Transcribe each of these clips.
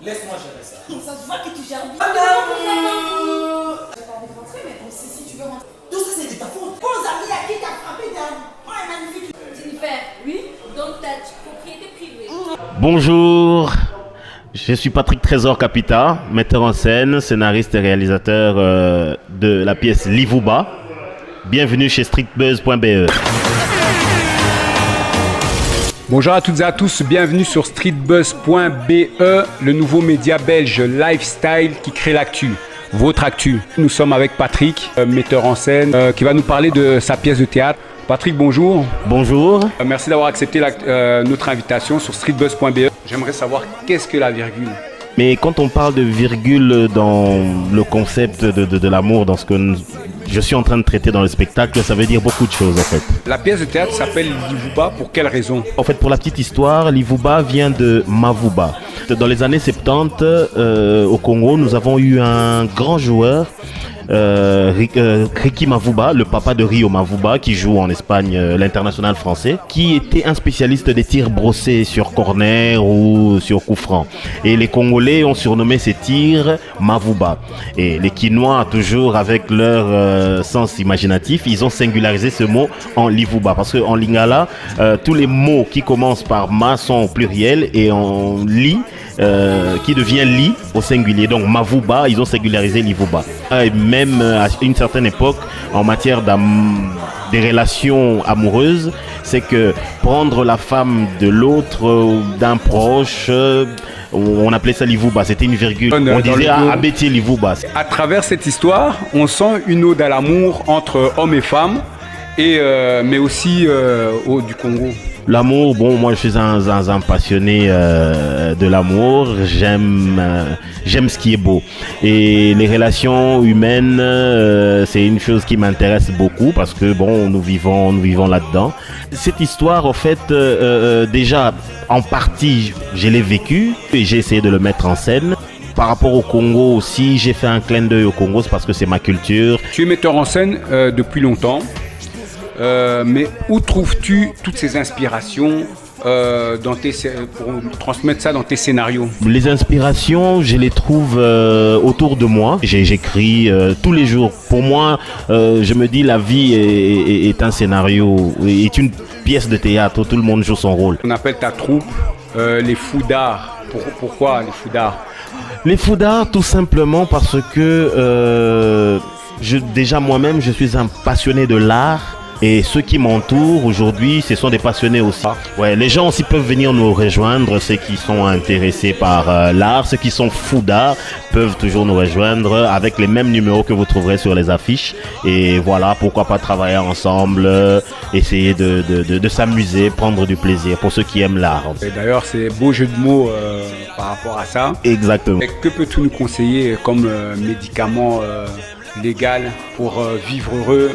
Laisse-moi gérer ça. Ça se voit que tu gères bien. Ah non. J'ai pas envie de rentrer, mais bon, si tu veux rentrer. Tout ça, c'est de ta faute. Pose amis à qui t'as frappé d'un. Oh, elle est magnifique. Jennifer, oui, don't touch, propriété privée. Bonjour, je suis Patrick Trésor Capita, metteur en scène, scénariste et réalisateur de la pièce Livouba. Bienvenue chez streetbuzz.be. Bonjour à toutes et à tous, bienvenue sur streetbuzz.be, le nouveau média belge lifestyle qui crée l'actu, votre actu. Nous sommes avec Patrick, metteur en scène, qui va nous parler de sa pièce de théâtre. Patrick, bonjour. Bonjour. Merci d'avoir accepté notre invitation sur streetbuzz.be. J'aimerais savoir qu'est-ce que la virgule. Mais quand on parle de virgule dans le concept de l'amour, dans ce que je suis en train de traiter dans le spectacle, ça veut dire beaucoup de choses en fait. La pièce de théâtre s'appelle Livouba, pour quelle raison? En fait, pour la petite histoire, Livouba vient de Mavuba. Dans les années 70, au Congo, nous avons eu un grand joueur, Ricky Mavuba, le papa de Rio Mavuba, qui joue en Espagne l'international français, qui était un spécialiste des tirs brossés sur corner ou sur coup franc. Et les Congolais ont surnommé ces tirs Mavuba. Et les Quinois, toujours avec leur sens imaginatif, ils ont singularisé ce mot en Livouba. Parce qu'en lingala, tous les mots qui commencent par ma sont au pluriel et en li, qui devient li au singulier. Donc Mavuba, ils ont singularisé Livouba. Et même à une certaine époque, en matière des relations amoureuses, c'est que prendre la femme de l'autre, d'un proche, on appelait ça Livouba, c'était une virgule. On disait Abeti Livouba. À travers cette histoire, on sent une ode à l'amour entre hommes et femmes, mais aussi du Congo. L'amour, bon, moi je suis un passionné de l'amour, j'aime ce qui est beau. Et les relations humaines, c'est une chose qui m'intéresse beaucoup parce que bon, nous vivons là-dedans. Cette histoire, en fait, déjà, en partie, je l'ai vécue et j'ai essayé de le mettre en scène. Par rapport au Congo aussi, j'ai fait un clin d'œil au Congo, c'est parce que c'est ma culture. Tu es metteur en scène depuis longtemps. Mais où trouves-tu toutes ces inspirations pour transmettre ça dans tes scénarios? Les inspirations, je les trouve autour de moi. J'écris tous les jours. Pour moi, je me dis la vie est un scénario, est une pièce de théâtre où tout le monde joue son rôle. On appelle ta troupe les Foudards. Pourquoi les Foudards? Les Foudards, tout simplement parce que déjà moi-même, je suis un passionné de l'art. Et ceux qui m'entourent aujourd'hui, ce sont des passionnés aussi. Ouais, les gens aussi peuvent venir nous rejoindre, ceux qui sont intéressés par l'art, ceux qui sont fous d'art peuvent toujours nous rejoindre avec les mêmes numéros que vous trouverez sur les affiches. Et voilà, pourquoi pas travailler ensemble, essayer de s'amuser, prendre du plaisir pour ceux qui aiment l'art. Et d'ailleurs, c'est beau jeu de mots par rapport à ça. Exactement. Et que peux-tu nous conseiller comme médicament légal pour vivre heureux?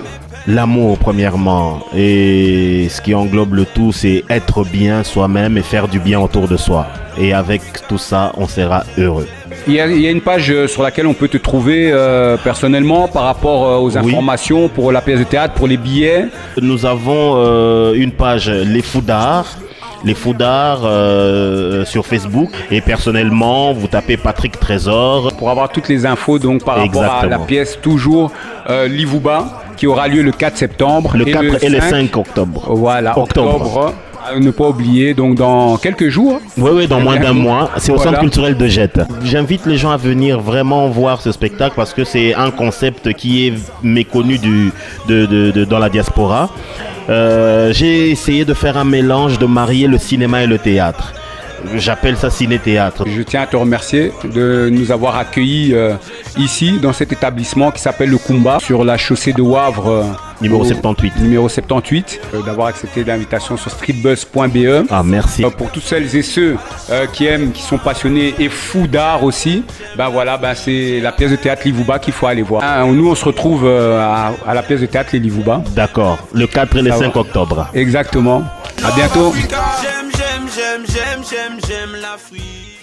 L'amour premièrement, et ce qui englobe le tout, c'est être bien soi-même et faire du bien autour de soi. Et avec tout ça, on sera heureux. Il y a une page sur laquelle on peut te trouver personnellement par rapport aux informations pour la pièce de théâtre, pour les billets. Nous avons une page Les Foudards sur Facebook, et personnellement vous tapez Patrick Trésor pour avoir toutes les infos donc par rapport à la pièce toujours Livouba qui aura lieu le 4 septembre le 4 et le 5 octobre. Voilà, octobre. À ne pas oublier, donc dans quelques jours. Oui, dans moins d'un mois. C'est au Centre culturel de Jette. J'invite les gens à venir vraiment voir ce spectacle parce que c'est un concept qui est méconnu dans la diaspora. J'ai essayé de faire un mélange, de marier le cinéma et le théâtre. J'appelle ça ciné-théâtre. Je tiens à te remercier de nous avoir accueillis ici dans cet établissement qui s'appelle le Kumba sur la chaussée de Wavre. Numéro 78. D'avoir accepté l'invitation sur streetbuzz.be. Ah, merci. Pour toutes celles et ceux qui aiment, qui sont passionnés et fous d'art aussi, c'est la pièce de théâtre Livouba qu'il faut aller voir. Nous, on se retrouve à la pièce de théâtre Les Livouba. D'accord, le 4 et le 5 octobre. Exactement. À bientôt. J'aime l'Afrique.